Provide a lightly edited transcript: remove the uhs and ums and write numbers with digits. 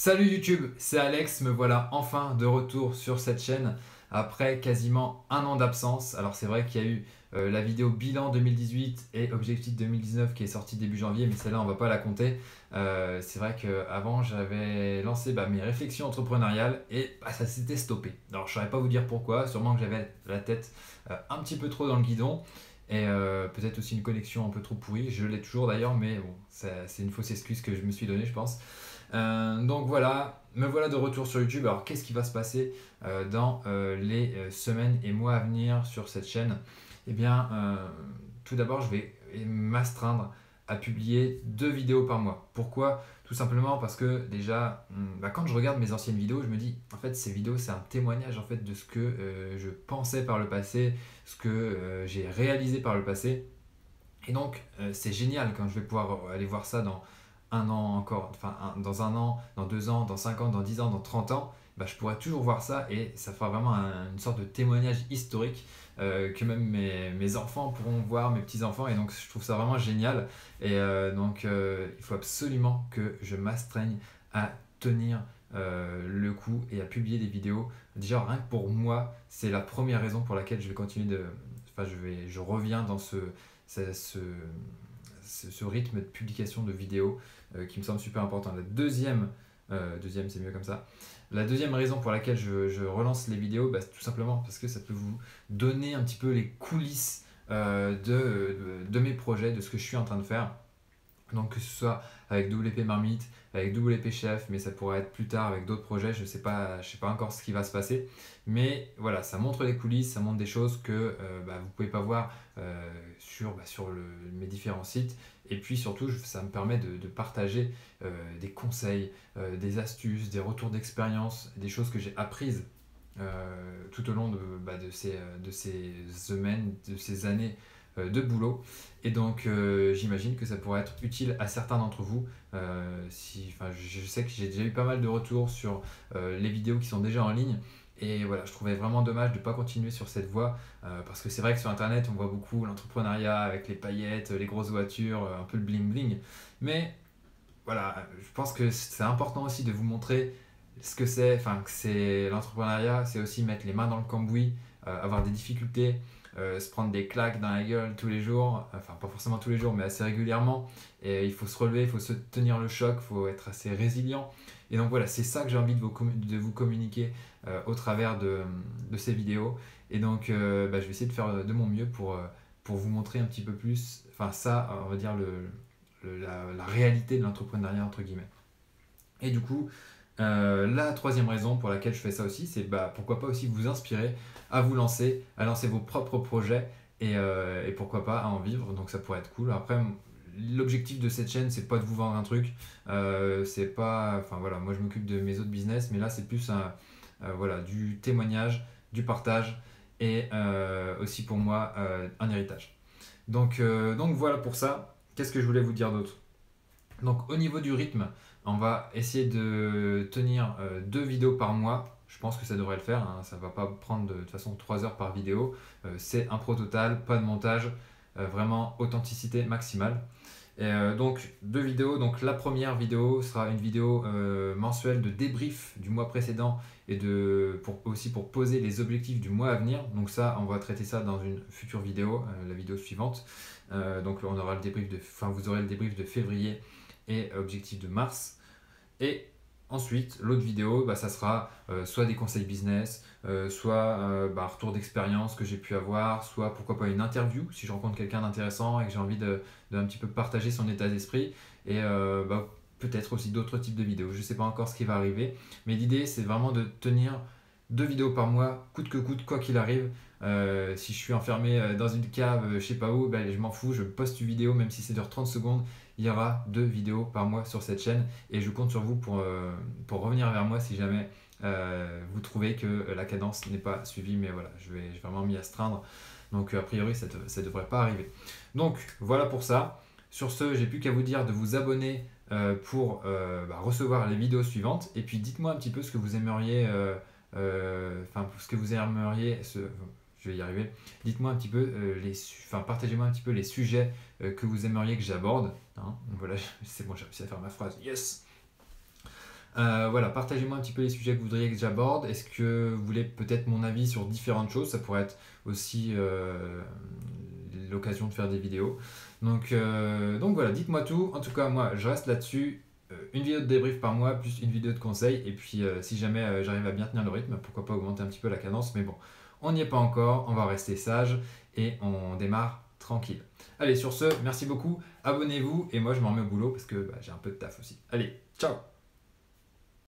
Salut YouTube, c'est Alex, me voilà enfin de retour sur cette chaîne après quasiment un an d'absence. Alors c'est vrai qu'il y a eu la vidéo bilan 2018 et objectif 2019 qui est sortie début janvier, mais celle-là on va pas la compter. C'est vrai qu'avant j'avais lancé mes réflexions entrepreneuriales et ça s'était stoppé. Alors je saurais pas vous dire pourquoi, sûrement que j'avais la tête un petit peu trop dans le guidon. Et peut-être aussi une connexion un peu trop pourrie, je l'ai toujours d'ailleurs, mais bon, c'est une fausse excuse que je me suis donnée, je pense. Donc voilà, me voilà de retour sur YouTube. Alors qu'est-ce qui va se passer dans les semaines et mois à venir sur cette chaîne? Eh bien, tout d'abord, je vais m'astreindre à publier 2 vidéos par mois. Pourquoi? Tout simplement parce que déjà, quand je regarde mes anciennes vidéos, je me dis, en fait, ces vidéos, c'est un témoignage en fait de ce que je pensais par le passé, ce que j'ai réalisé par le passé. Et donc, c'est génial quand je vais pouvoir aller voir ça dans un an encore, enfin dans un an, dans 2 ans, dans 5 ans, dans 10 ans, dans 30 ans, je pourrais toujours voir ça et ça fera vraiment une sorte de témoignage historique que même mes enfants pourront voir, mes petits-enfants, et donc je trouve ça vraiment génial. Et donc il faut absolument que je m'astreigne à tenir le coup et à publier des vidéos. Déjà rien que pour moi, c'est la première raison pour laquelle je vais continuer je reviens dans ce, ce, ce rythme de publication de vidéos qui me semble super important. Deuxième c'est mieux comme ça. La deuxième raison pour laquelle je relance les vidéos, c'est tout simplement parce que ça peut vous donner un petit peu les coulisses de mes projets, de ce que je suis en train de faire. Donc que ce soit avec WP Marmite, avec WP Chef, mais ça pourrait être plus tard avec d'autres projets, je sais pas encore ce qui va se passer. Mais voilà, ça montre les coulisses, ça montre des choses que vous ne pouvez pas voir sur mes différents sites. Et puis surtout, ça me permet de partager des conseils, des astuces, des retours d'expérience, des choses que j'ai apprises tout au long de ces semaines, de ces années de boulot. Et donc j'imagine que ça pourrait être utile à certains d'entre vous. Je sais que j'ai déjà eu pas mal de retours sur les vidéos qui sont déjà en ligne. Et voilà, je trouvais vraiment dommage de ne pas continuer sur cette voie parce que c'est vrai que sur internet on voit beaucoup l'entrepreneuriat avec les paillettes, les grosses voitures, un peu le bling bling. Mais voilà, je pense que c'est important aussi de vous montrer ce que c'est, que c'est l'entrepreneuriat, c'est aussi mettre les mains dans le cambouis, avoir des difficultés, se prendre des claques dans la gueule tous les jours, enfin pas forcément tous les jours, mais assez régulièrement. Et il faut se relever, il faut se tenir le choc, il faut être assez résilient. Et donc voilà, c'est ça que j'ai envie de vous communiquer au travers de ces vidéos. Et donc je vais essayer de faire de mon mieux pour vous montrer un petit peu plus, on va dire la réalité de l'entrepreneuriat entre guillemets. Et du coup, la troisième raison pour laquelle je fais ça aussi, c'est pourquoi pas aussi vous inspirer à vous lancer, à lancer vos propres projets et pourquoi pas à en vivre. Donc ça pourrait être cool. Après, l'objectif de cette chaîne, c'est pas de vous vendre un truc. C'est pas, enfin voilà, moi je m'occupe de mes autres business, mais là c'est plus voilà, du témoignage, du partage et aussi pour moi un héritage. Donc voilà pour ça. Qu'est-ce que je voulais vous dire d'autre? Donc au niveau du rythme, on va essayer de tenir 2 vidéos par mois. Je pense que ça devrait le faire, hein. Ça ne va pas prendre de toute façon 3 heures par vidéo. C'est un pro total, pas de montage, vraiment authenticité maximale. Et donc 2 vidéos. Donc la première vidéo sera une vidéo mensuelle de débrief du mois précédent et aussi pour poser les objectifs du mois à venir. Donc ça, on va traiter ça dans une future vidéo, la vidéo suivante. Donc on aura vous aurez le débrief de février et objectif de mars. Et ensuite, l'autre vidéo, ça sera soit des conseils business, soit un retour d'expérience que j'ai pu avoir, soit pourquoi pas une interview si je rencontre quelqu'un d'intéressant et que j'ai envie de un petit peu partager son état d'esprit. Et peut-être aussi d'autres types de vidéos. Je ne sais pas encore ce qui va arriver, mais l'idée c'est vraiment de tenir 2 vidéos par mois, coûte que coûte, quoi qu'il arrive. Si je suis enfermé dans une cave, je sais pas où, je m'en fous, je poste une vidéo, même si c'est de 30 secondes. Il y aura 2 vidéos par mois sur cette chaîne et je compte sur vous pour revenir vers moi si jamais vous trouvez que la cadence n'est pas suivie. Mais voilà, je vais vraiment m'y astreindre. Donc a priori, ça ne devrait pas arriver. Donc voilà pour ça. Sur ce, j'ai plus qu'à vous dire de vous abonner pour recevoir les vidéos suivantes. Et puis dites-moi un petit peu ce que vous aimeriez, je vais y arriver. Dites-moi un petit peu, partagez-moi un petit peu les sujets que vous aimeriez que j'aborde. Hein. Voilà, c'est bon, j'ai réussi à faire ma phrase. Yes! Voilà, partagez-moi un petit peu les sujets que vous voudriez que j'aborde. Est-ce que vous voulez peut-être mon avis sur différentes choses? Ça pourrait être aussi l'occasion de faire des vidéos. Donc voilà, dites-moi tout. En tout cas, moi, je reste là-dessus. Une vidéo de débrief par mois, plus une vidéo de conseil. Et puis, si jamais j'arrive à bien tenir le rythme, pourquoi pas augmenter un petit peu la cadence. Mais bon, on n'y est pas encore. On va rester sage et on démarre tranquille. Allez, sur ce, merci beaucoup. Abonnez-vous. Et moi, je me remets au boulot parce que j'ai un peu de taf aussi. Allez, ciao!